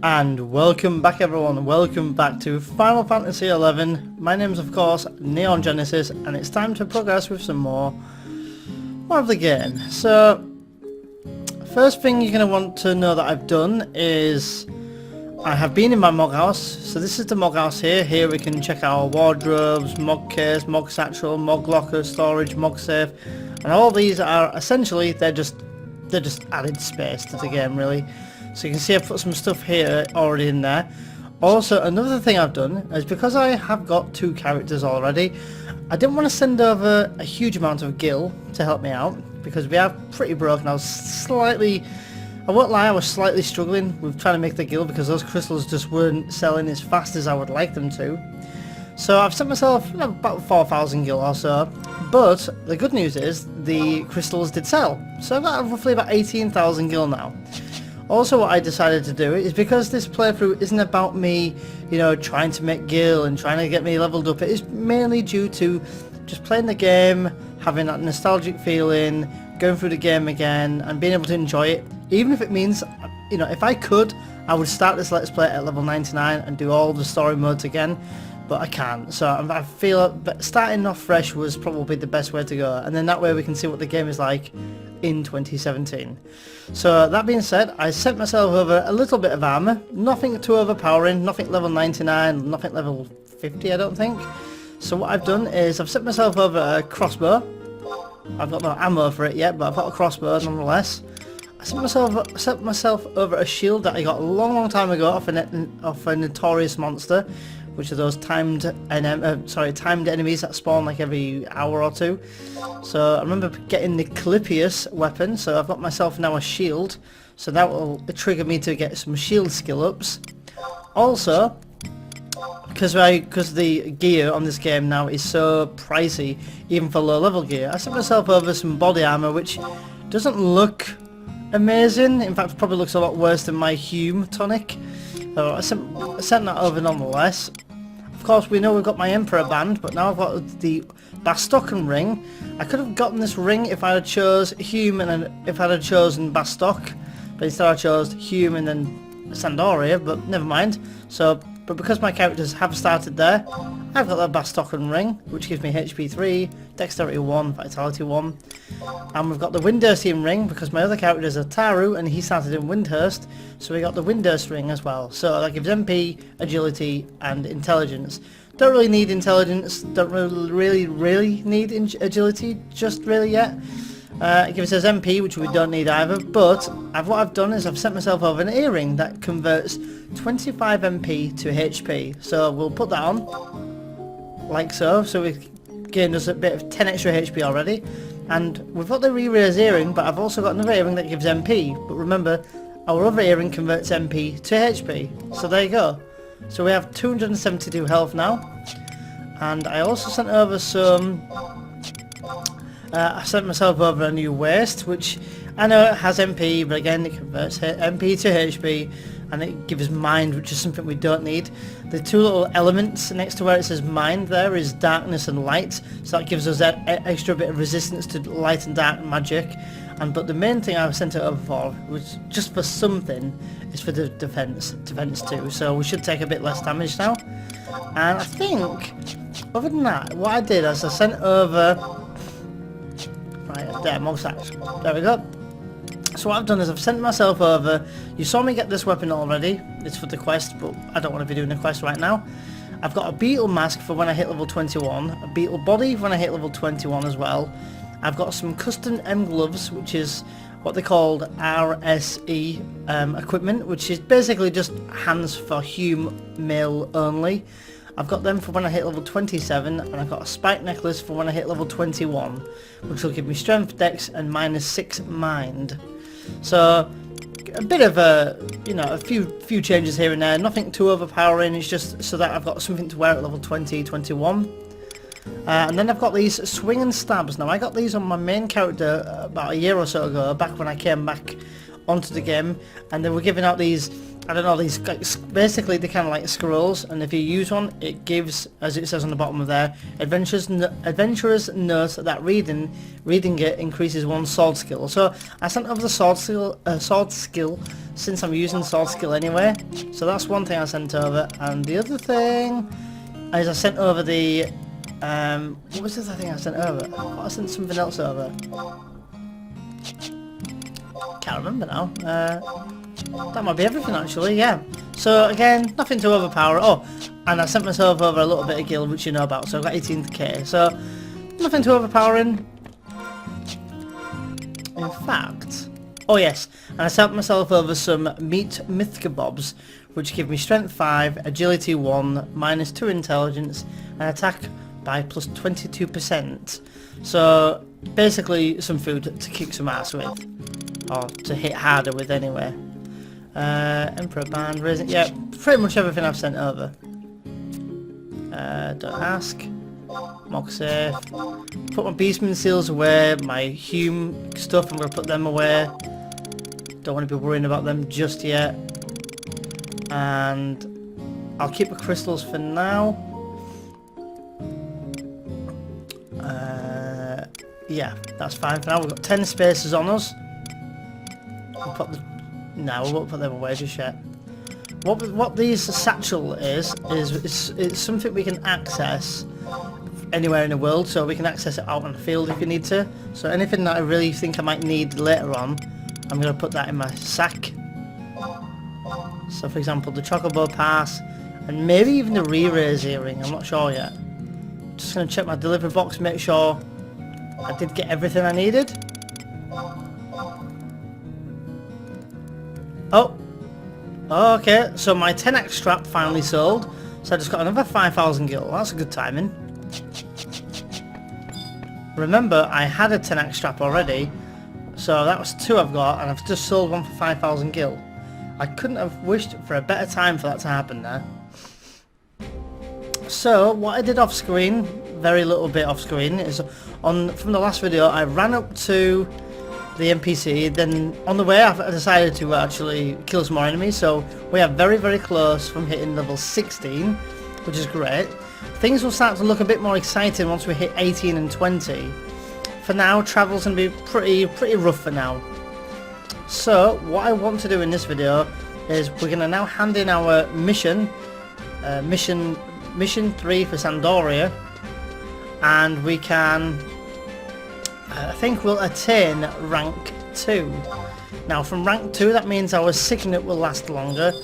And welcome back everyone, welcome back to Final Fantasy XI. My name's of course Neon Genesis, and it's time to progress with some more of the game. So, first thing you're going to want to know that I've done is I have been in my mod house. So this is the mod house here. Here we can check our wardrobes, mod case, mod satchel, mod locker, storage, mod safe, and all these are essentially they're just added space to the game really. So you can see I've put some stuff here already in there. Also, another thing I've done is because I have got two characters already, I didn't want to send over a huge amount of gil to help me out because we are pretty broken. I won't lie, I was slightly struggling with trying to make the gil because those crystals just weren't selling as fast as I would like them to. So I've sent myself about 4,000 gil or so, but the good news is the crystals did sell. So I've got roughly about 18,000 gil now. Also, what I decided to do is because this playthrough isn't about me, you know, trying to make gil and trying to get me leveled up. It is mainly due to just playing the game, having that nostalgic feeling, going through the game again, and being able to enjoy it. Even if it means, you know, if I could, I would start this Let's Play at level 99 and do all the story modes again, but I can't. So I feel that starting off fresh was probably the best way to go, and then that way we can see what the game is like in 2017. So that being said, I sent myself over a little bit of armour, nothing too overpowering, nothing level 99, nothing level 50 I don't think. So what I've done is I've sent myself over a crossbow. I've got no ammo for it yet, but I've got a crossbow nonetheless. I sent myself over a shield that I got a long time ago off a notorious monster, which are those timed enemies that spawn like every hour or two. So I remember getting the Calipius weapon, so I've got myself now a shield, so that will trigger me to get some shield skill ups. Also, because the gear on this game now is so pricey, even for low level gear, I sent myself over some body armor, which doesn't look amazing. In fact, it probably looks a lot worse than my Hume tonic. So I sent that over nonetheless. Of course, we know we've got my Emperor band, but now I've got the Bastocken ring. I could have gotten this ring if I had chose Hume and then if I had chosen Bastock, but instead I chose Hume and then Xandria, but never mind. So, but because my characters have started there, I've got that Bastocken ring, which gives me HP 3, Dexterity 1, Vitality 1. And we've got the Windhurstian ring, because my other character is a Taru, and he started in Windhurst, so we got the Windhurst ring as well. So that gives MP, Agility, and Intelligence. Don't really need Intelligence, don't really need Agility, just really yet. It gives us MP, which we don't need either, but what I've done is I've sent myself over an earring that converts 25 MP to HP. So we'll put that on, like so. So we've gained us a bit of 10 extra HP already. And we've got the re-raise earring, but I've also got another earring that gives MP. But remember, our other earring converts MP to HP. So there you go. So we have 272 health now. And I also sent over some... I sent myself over a new waist, which I know it has MP, but again it converts MP to HP, and it gives mind, which is something we don't need. The two little elements next to where it says mind there is darkness and light, so that gives us that extra bit of resistance to light and dark magic. But the main thing I sent it over for, which just for something, is for the defense 2, so we should take a bit less damage now. And I think, other than that, what I did is I sent over... Right, there, mob sack. There we go. So what I've done is I've sent myself over. You saw me get this weapon already. It's for the quest, but I don't want to be doing the quest right now. I've got a beetle mask for when I hit level 21, a beetle body when I hit level 21 as well. I've got some custom M gloves, which is what they called RSE equipment, which is basically just hands for Hume male only. I've got them for when I hit level 27, and I've got a spike necklace for when I hit level 21, which will give me strength, dex, and -6 mind. So a bit of a few changes here and there, nothing too overpowering. It's just so that I've got something to wear at level 20, 21. And then I've got these swing and stabs. Now I got these on my main character about a year or so ago, back when I came back onto the game, and they were giving out these I don't know, these basically they're kind of like scrolls, and if you use one, it gives, as it says on the bottom of there, adventurers note that reading it increases one's sword skill. So I sent over the sword skill since I'm using sword skill anyway. So that's one thing I sent over, and the other thing is I sent over the what was the other thing I sent over? I sent something else over. Can't remember now. That might be everything actually, yeah. So again, nothing to overpower. Oh, and I sent myself over a little bit of guild, which you know about, so I got 18k. So, nothing too overpowering. In fact, oh yes, and I sent myself over some meat myth kebabs, which give me strength 5, agility 1, -2 intelligence, and attack by plus 22%. So, basically some food to kick some ass with. Or to hit harder with anyway. Emperor band, raising, yeah, pretty much everything I've sent over. Don't ask. Mock safe. Put my beastman seals away, my Hume stuff, I'm going to put them away. Don't want to be worrying about them just yet. And I'll keep the crystals for now. Yeah, that's fine for now. We've got 10 spaces on us. We'll put the... No, we won't put them away just yet. What these satchel is it's something we can access anywhere in the world, so we can access it out on the field if you need to. So anything that I really think I might need later on, I'm going to put that in my sack. So for example, the Chocobo Pass, and maybe even the Re-Raise earring, I'm not sure yet. Just going to check my delivery box, make sure I did get everything I needed. Oh, okay, so my 10x strap finally sold, so I just got another 5,000 gil. That's a good timing. Remember, I had a 10x strap already, so that was 2 I've got, and I've just sold one for 5,000 gil. I couldn't have wished for a better time for that to happen there. So, what I did off screen, very little bit off screen, is from the last video, I ran up to the NPC, then on the way I decided to actually kill some more enemies, so we are very very close from hitting level 16, which is great. Things will start to look a bit more exciting once we hit 18 and 20. For now, travel's going to be pretty rough for now. So what I want to do in this video is we're going to now hand in our mission, mission 3 for Xandria, and we can... I think we'll attain rank 2. Now from rank 2 that means our signet will last longer,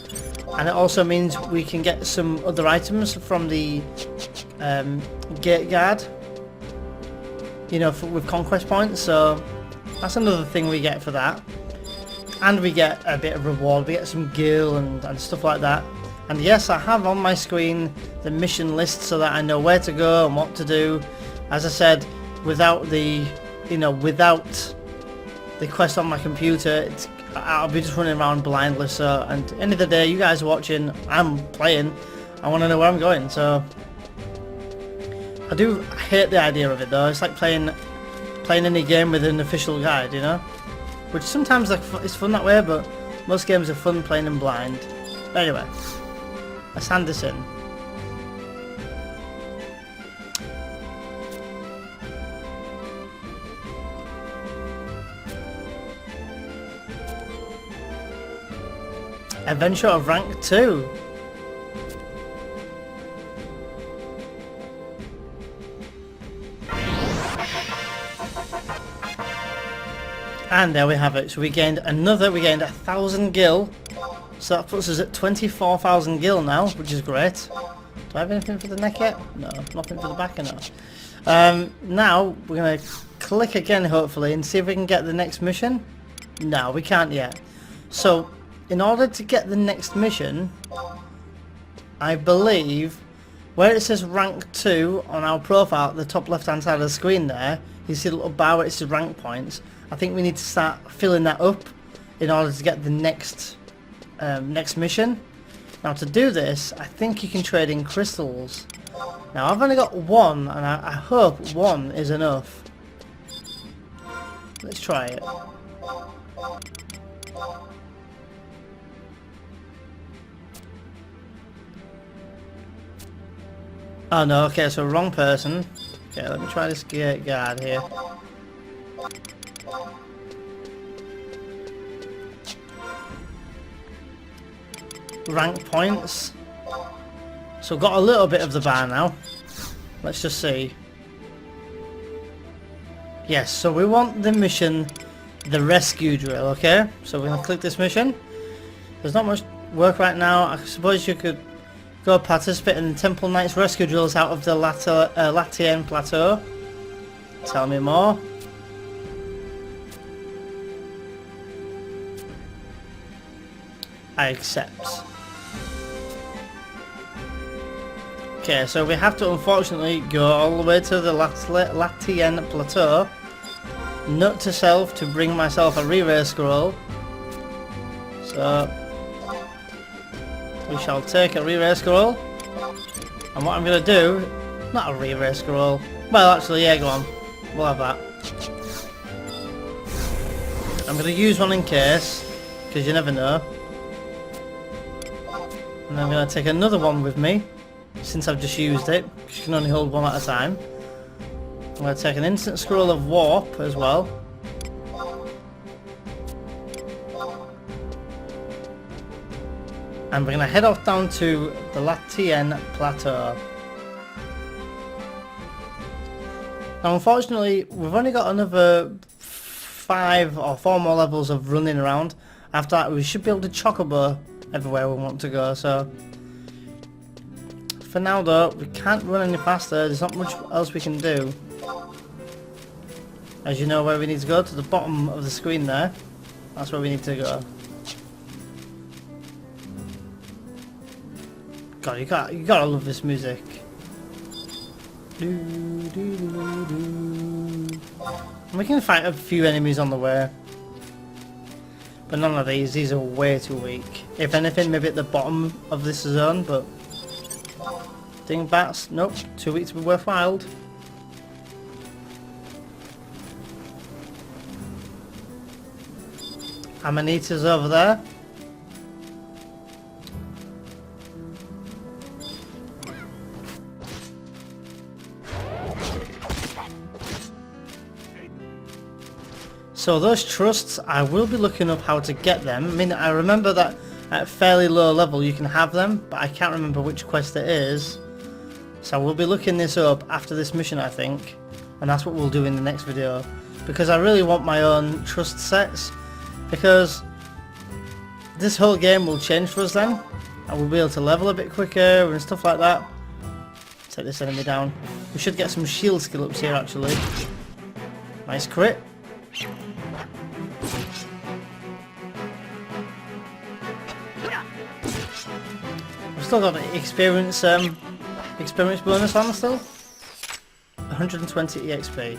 and it also means we can get some other items from the gate guard, you know, with conquest points, so that's another thing we get for that. And we get a bit of reward, we get some gil and stuff like that. And yes, I have on my screen the mission list so that I know where to go and what to do. As I said, without the quest on my computer, I'll be just running around blindly. So, and at the end of the day, you guys are watching, I'm playing, I want to know where I'm going. So I do hate the idea of it though. It's like playing any game with an official guide, you know, which sometimes it's fun that way, but most games are fun playing them blind. But anyway, let's hand this in. Adventure of rank 2. And there we have it. So we gained 1,000 gil. So that puts us at 24,000 gil now, which is great. Do I have anything for the neck yet? No, nothing for the back, no. Now we're going to click again hopefully and see if we can get the next mission. No, we can't yet. So in order to get the next mission, I believe where it says rank 2 on our profile at the top left hand side of the screen there, you see a little bar where it says rank points. I think we need to start filling that up in order to get the next mission. Now to do this, I think you can trade in crystals. Now I've only got 1, and I hope 1 is enough. Let's try it. Oh no, okay, so wrong person. Okay, let me try this guard here. Rank points. So got a little bit of the bar now. Let's just see. Yes, so we want the mission, the rescue drill, okay? So we're going to click this mission. There's not much work right now. I suppose you could go participate in the Temple Knight's rescue drills out of the Latian Plateau. Tell me more. I accept. Okay, so we have to unfortunately go all the way to the Latian Plateau. Note to self to bring myself a re-rare scroll. So we shall take a re-rare scroll. And what I'm going to do, not a re-rare scroll. Well, actually, yeah, go on. We'll have that. I'm going to use one in case, because you never know. And I'm going to take another one with me, since I've just used it, because you can only hold one at a time. I'm going to take an instant scroll of warp as well. And we're going to head off down to the Latian Plateau. Now unfortunately, we've only got another 5 or 4 more levels of running around. After that we should be able to chocobo everywhere we want to go, so... For now though, we can't run any faster, there's not much else we can do. As you know where we need to go, to the bottom of the screen there. That's where we need to go. God, you gotta love this music. And we can fight a few enemies on the way. But none of these are way too weak. If anything, maybe at the bottom of this zone, but... Dingbats, nope, too weak to be worthwhile. Ammonitas over there. So those trusts, I will be looking up how to get them. I mean, I remember that at fairly low level you can have them, but I can't remember which quest it is. So we'll be looking this up after this mission, I think. And that's what we'll do in the next video. Because I really want my own trust sets. Because this whole game will change for us then. And we'll be able to level a bit quicker and stuff like that. Take this enemy down. We should get some shield skill ups here actually. Nice crit. We've still got the experience bonus on still. 120 EXP.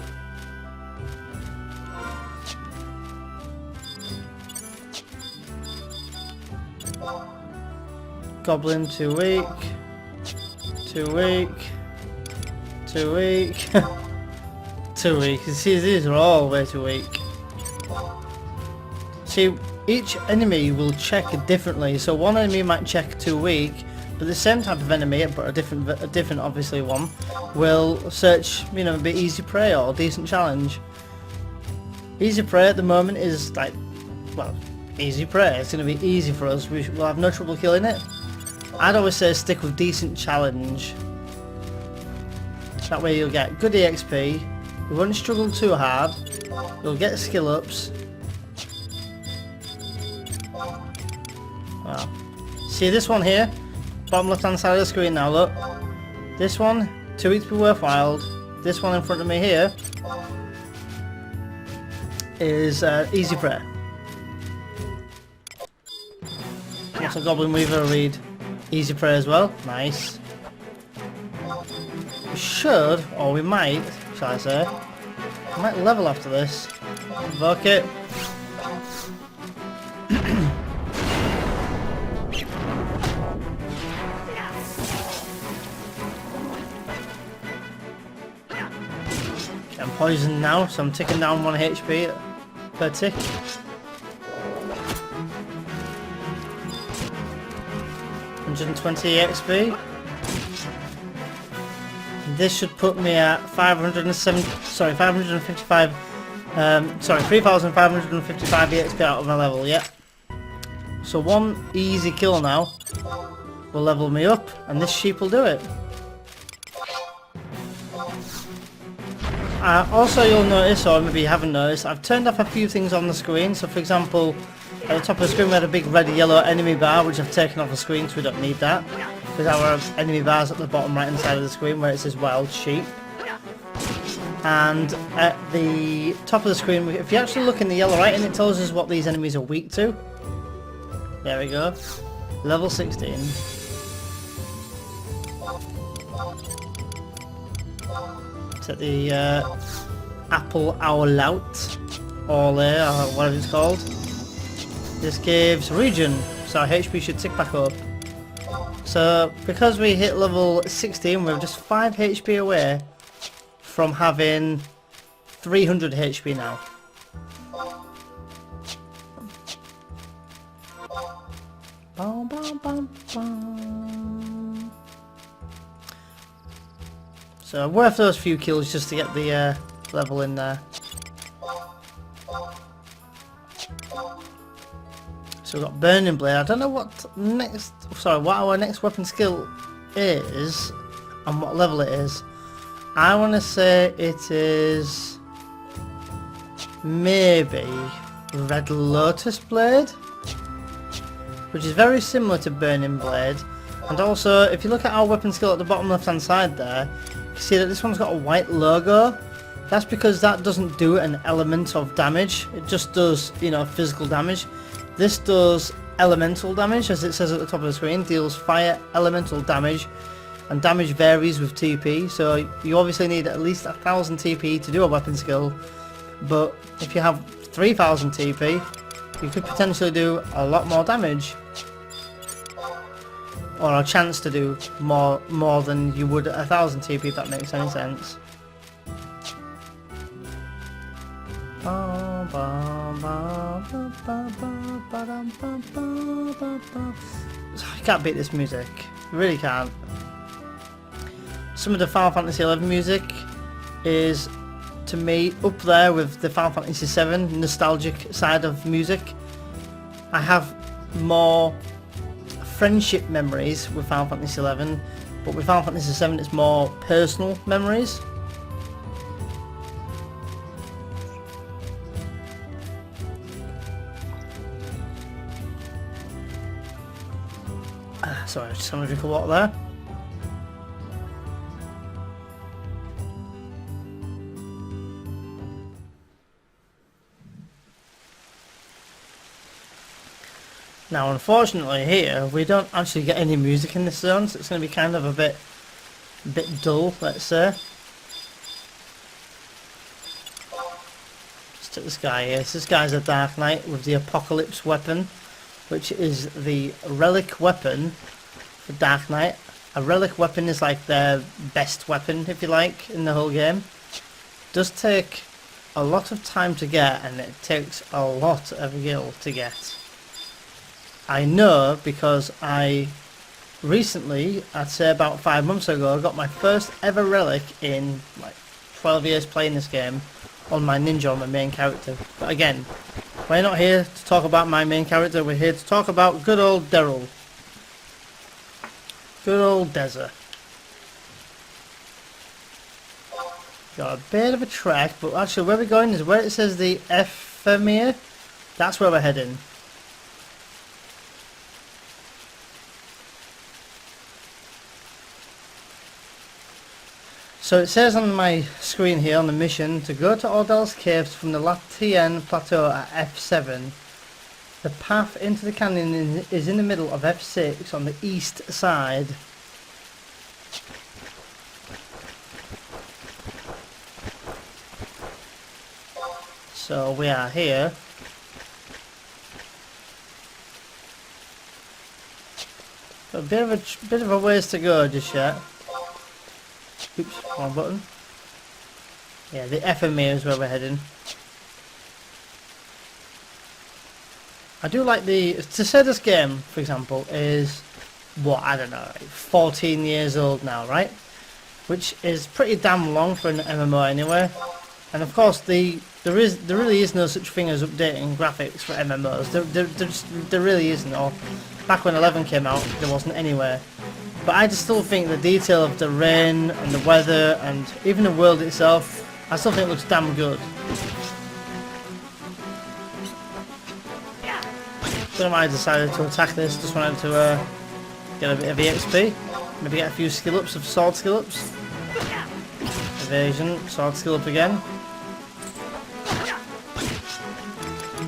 Goblin too weak. Too weak. Too weak. Too weak. You see, these are all way too weak. See, each enemy will check differently. So one enemy might check too weak, but the same type of enemy, but a different obviously one, will search, you know, a bit easy prey or decent challenge. Easy prey at the moment is like, well, easy prey. It's going to be easy for us. We'll have no trouble killing it. I'd always say stick with decent challenge. That way you'll get good EXP. You won't struggle too hard. You'll get skill ups. Wow. See this one here? Bottom left hand side of the screen now, look. This one, too weak to be worthwhile. This one in front of me here is easy prey. What's a Goblin Weaver read? Easy prey as well. Nice. We should, or we might, shall I say, we might level after this. Invoke it. I'm poisoned now, so I'm ticking down 1 HP per tick. $120 EXP. this should put me at 555, 3,555 EXP out of my level, yeah. So one easy kill now will level me up, and this sheep will do it. Also, you'll notice, or maybe you haven't noticed, I've turned off a few things on the screen. So for example, at the top of the screen we had a big red yellow enemy bar, which I've taken off the screen so we don't need that. Because our enemy bar's at the bottom right hand side of the screen where it says wild sheep. And at the top of the screen, if you actually look in the yellow writing, it tells us what these enemies are weak to. There we go. Level 16. At the Apple Our Lout, or whatever it's called. This gives regen, so our HP should tick back up. So because we hit level 16, we're just 5 HP away from having 300 HP now. Bum, bum, bum, bum. So worth those few kills just to get the level in there. So we've got Burning Blade. I don't know what our next weapon skill is and what level it is. I want to say it is maybe Red Lotus Blade, which is very similar to Burning Blade. And also, if you look at our weapon skill at the bottom left hand side there, see that this one's got a white logo. That's because that doesn't do an element of damage. It just does, you know, physical damage. This does elemental damage, as it says at the top of the screen. Deals fire elemental damage, and damage varies with TP. So you obviously need at least 1,000 TP to do a weapon skill. But if you have 3,000 TP, you could potentially do a lot more damage. Or a chance to do more than you would at 1,000 TP, if that makes any sense. You can't beat this music. You really can't. Some of the Final Fantasy XI music is, to me, up there with the Final Fantasy VII nostalgic side of music. I have more friendship memories with Final Fantasy XI, but with Final Fantasy VII it's more personal memories. Sorry, I just want to drink a water there. Now unfortunately here we don't actually get any music in this zone, so it's going to be kind of a bit dull, let's say. Let's take this guy here. So this guy's a Dark Knight with the Apocalypse weapon, which is the relic weapon for Dark Knight. A relic weapon is like their best weapon, if you like, in the whole game. It does take a lot of time to get, and it takes a lot of gil to get. I know because I recently, I'd say about 5 months ago, got my first ever relic in like 12 years playing this game on my ninja, on my main character. But again, we're not here to talk about my main character, we're here to talk about good old Daryl. Good old Deza. Got a bit of a trek, but actually where we're going is where it says the FFXI. That's where we're heading. So it says on my screen here on the mission to go to Ordel's Caves from the Latian Plateau at F7. The path into the canyon is in the middle of F6 on the east side. So we are here. A bit of a ways to go just yet. Oops, wrong button. Yeah, the FMA is where we're heading. I do like to say this game, for example, is, what, I don't know, like 14 years old now, right? which is pretty damn long for an MMO anyway. And of course, there really is no such thing as updating graphics for MMOs. There really isn't. Or back when 11 came out, there wasn't anywhere. But I just still think the detail of the rain and the weather and even the world itself, I still think it looks damn good. So I decided to attack this. Just wanted to get a bit of EXP, maybe get a few skill ups of sword skill ups. Evasion, sword skill up again.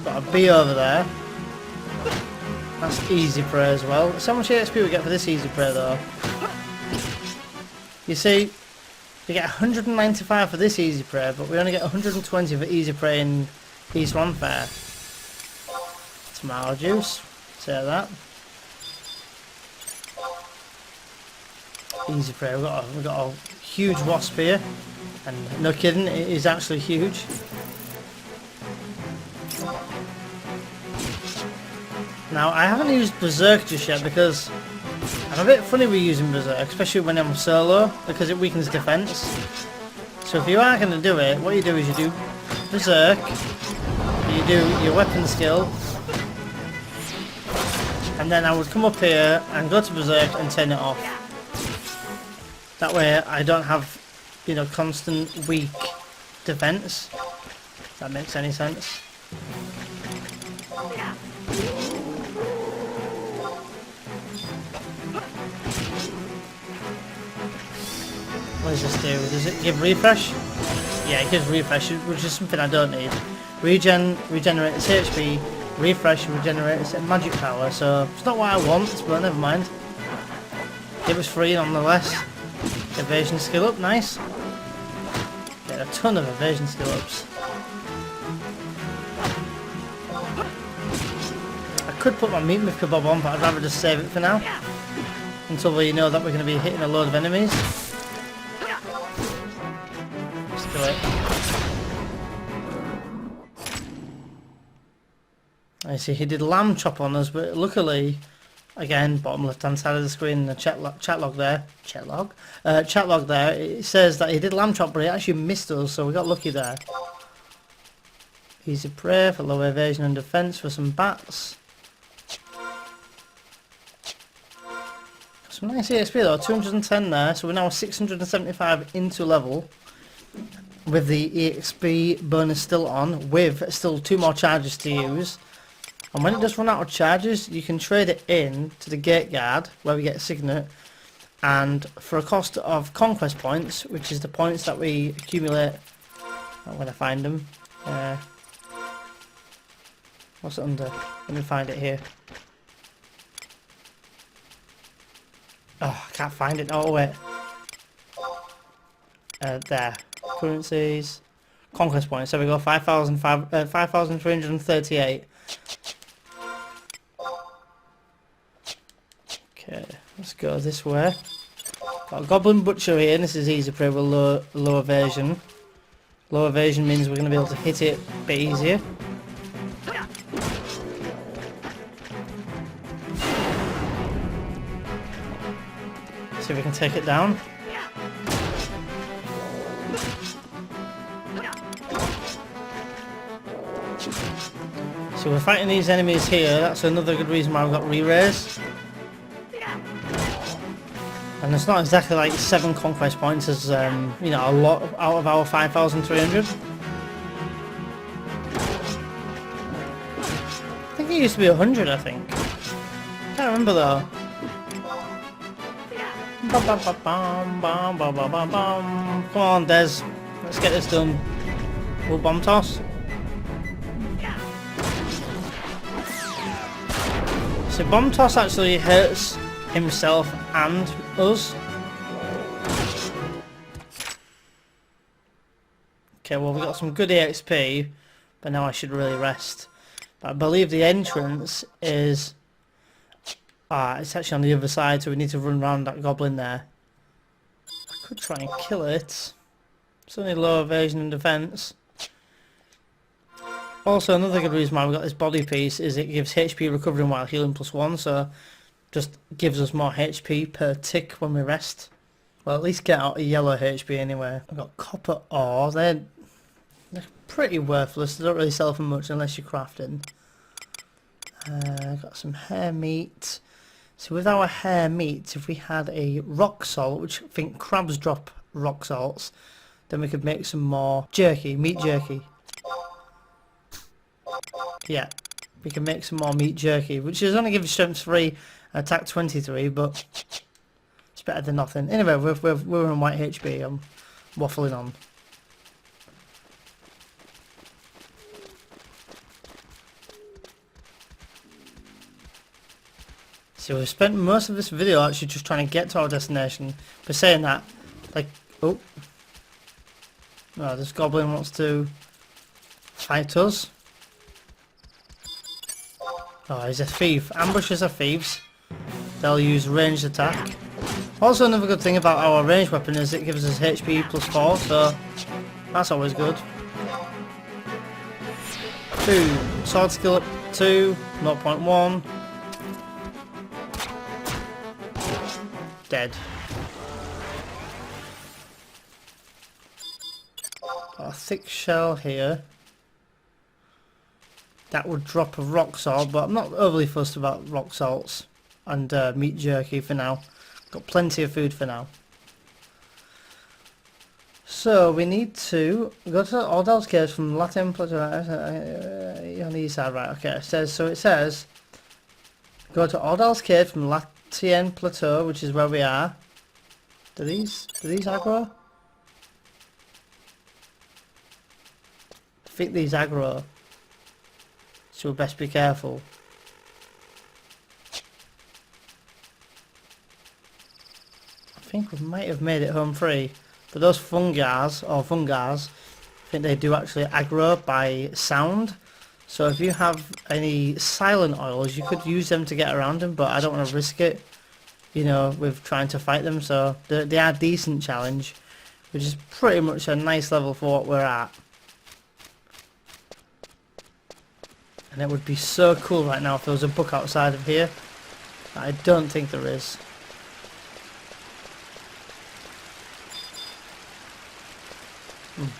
Got a bee over there. That's easy prey as well. So much EXP we get for this easy prey though. You see, we get 195 for this easy prey, but we only get 120 for easy prey in East Runfair. Tomato juice, say that. Easy prey. We've got a huge wasp here, and no kidding, it is actually huge. Now I haven't used Berserk just yet because I'm a bit funny with using Berserk, especially when I'm solo, because it weakens defense. So if you are going to do it, what you do is you do Berserk, you do your weapon skill, and then I would come up here and go to Berserk and turn it off. That way I don't have, you know, constant weak defense. If that makes any sense. What does this do? Does it give refresh? Yeah, it gives refresh, which is something I don't need. Regenerates HP, refresh regenerates magic power, so it's not what I want, but never mind. It was free nonetheless. Evasion skill up, nice. Get a ton of evasion skill ups. I could put my meat with kebab on, but I'd rather just save it for now. Until we know that we're going to be hitting a load of enemies. Let's do it. I see he did lamb chop on us, but luckily, again, bottom left hand side of the screen, the chat log there, it says that he did lamb chop, but he actually missed us, so we got lucky there. Easy prey for low evasion and defense for some bats. Some nice EXP though, 210 there, so we're now 675 into level with the EXP bonus still on, with still 2 more charges to use. And when it does run out of charges, you can trade it in to the gate guard, where we get a signet, and for a cost of conquest points, which is the points that we accumulate when I find them. What's it under? Let me find it here. Oh, I can't find it. Oh, wait. There. Currencies. Conquest points. There we go. 5,338. Okay, let's go this way. Got a goblin butcher here, and this is easy prey with low evasion. Low evasion means we're going to be able to hit it a bit easier. See if we can take it down. So we're fighting these enemies here. That's another good reason why I've got re-raise. And it's not exactly like 7 conquest points as, you know, a lot out of our 5,300. I think it used to be 100, I think. Can't remember though. Come on, Des. Let's get this done. We'll bomb toss. So bomb toss actually hurts himself and us. Okay, well we got some good EXP, but now I should really rest. But I believe the entrance is... it's actually on the other side, so we need to run around that goblin there. I could try and kill it. It's only low evasion and defense. Also, another good reason why we got this body piece is it gives HP recovering while healing +1, so just gives us more HP per tick when we rest. Well, at least get out a yellow HP anyway. I've got copper ore. They're pretty worthless. They don't really sell for much unless you're crafting. Got some hair meat. So with our hair meat, if we had a rock salt, which I think crabs drop rock salts, then we could make some more jerky, meat jerky. Yeah, we can make some more meat jerky, which is only give you strength 3 and attack 23, but it's better than nothing. Anyway, we're on white HP. I'm waffling on. So we've spent most of this video actually just trying to get to our destination. But saying that, like, oh, this goblin wants to fight us. Oh, he's a thief. Ambushes are thieves. They'll use ranged attack. Also, another good thing about our ranged weapon is it gives us HP plus 4, so that's always good. 2. Sword skill up 2. 0.1. Dead. Got a thick shell here. That would drop a rock salt, but I'm not overly fussed about rock salts and meat jerky for now. Got plenty of food for now. So we need to go to Ordell's Caves from Latin Plateau on the east side, right? Okay, it says go to Ordell's Caves from Latin Plateau, which is where we are. Do these aggro? I think these aggro. So we'll best be careful. I think we might have made it home free. But those fungars, I think they do actually aggro by sound. So if you have any silent oils, you could use them to get around them, but I don't want to risk it, you know, with trying to fight them. So they are a decent challenge, which is pretty much a nice level for what we're at. And it would be so cool right now if there was a book outside of here. I don't think there is.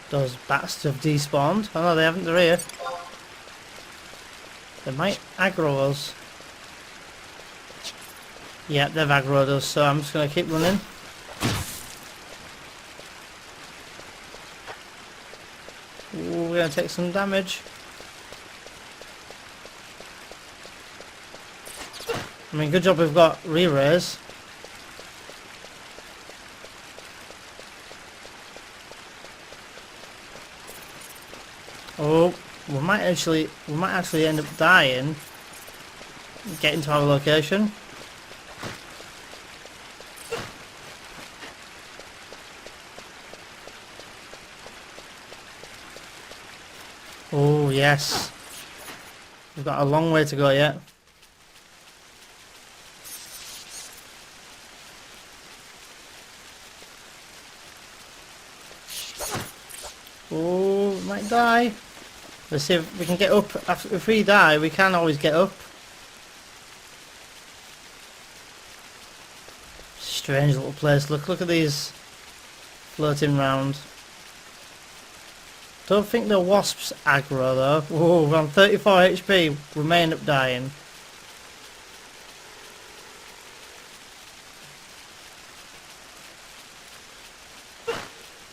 Those bats have despawned. Oh no, they haven't, they're here. They might aggro us. Yeah, they've aggroed us, so I'm just going to keep running. Ooh, we're going to take some damage. I mean, good job we've got re-raise. Oh, we might actually end up dying. Getting to our location. Oh yes, we've got a long way to go yet. Oh, we might die. Let's see if we can get up. If we die, we can always get up. Strange little place. Look at these floating round. Don't think the wasps aggro though. Whoa, we're on 34 HP. We may end up dying.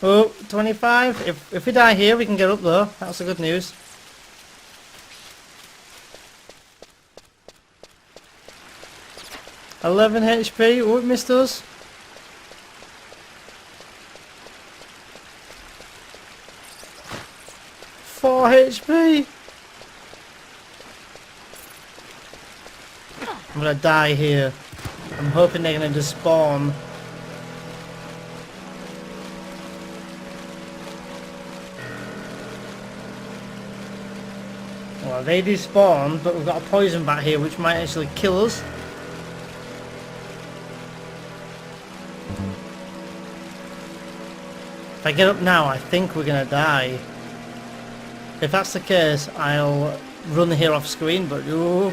Oh, 25. If we die here, we can get up though. That's the good news. $11 HP. Oh, it missed us. $4 HP. I'm gonna die here. I'm hoping they're gonna just spawn. Well, they despawned, but we've got a poison bat here which might actually kill us. If I get up now, I think we're gonna die. If that's the case, I'll run here off screen, but ooh.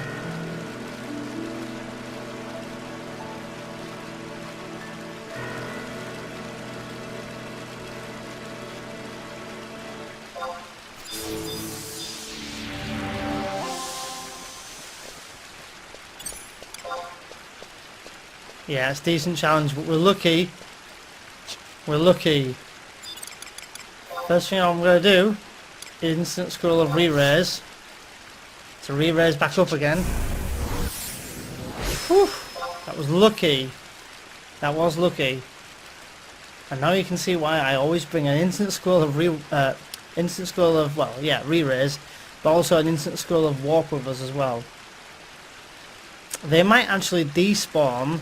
Yeah, it's a decent challenge, but we're lucky. We're lucky. First thing I'm going to do is instant scroll of re-raise. To re-raise back up again. Whew, that was lucky. That was lucky. And now you can see why I always bring an instant scroll of re-raise, but also an instant scroll of warp with us as well. They might actually despawn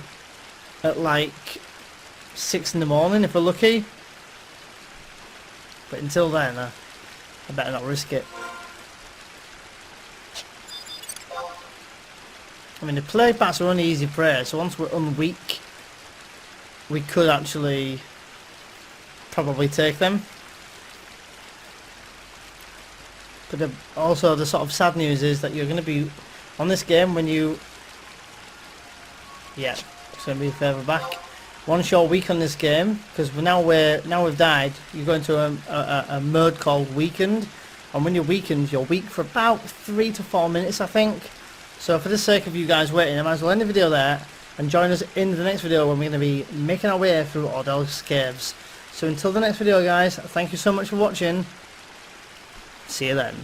at like 6 in the morning if we're lucky. But until then, I better not risk it. I mean, the play paths are only easy prey, so once we're unweak, we could actually probably take them. But also the sort of sad news is that you're going to be on this game when you... Yeah, it's going to be further back. Once you're weak on this game, because now we've died, you go into a mode called weakened, and when you're weakened, you're weak for about 3 to 4 minutes, I think. So for the sake of you guys waiting, I might as well end the video there and join us in the next video when we're going to be making our way through Ordel's caves. So until the next video, guys, thank you so much for watching. See you then.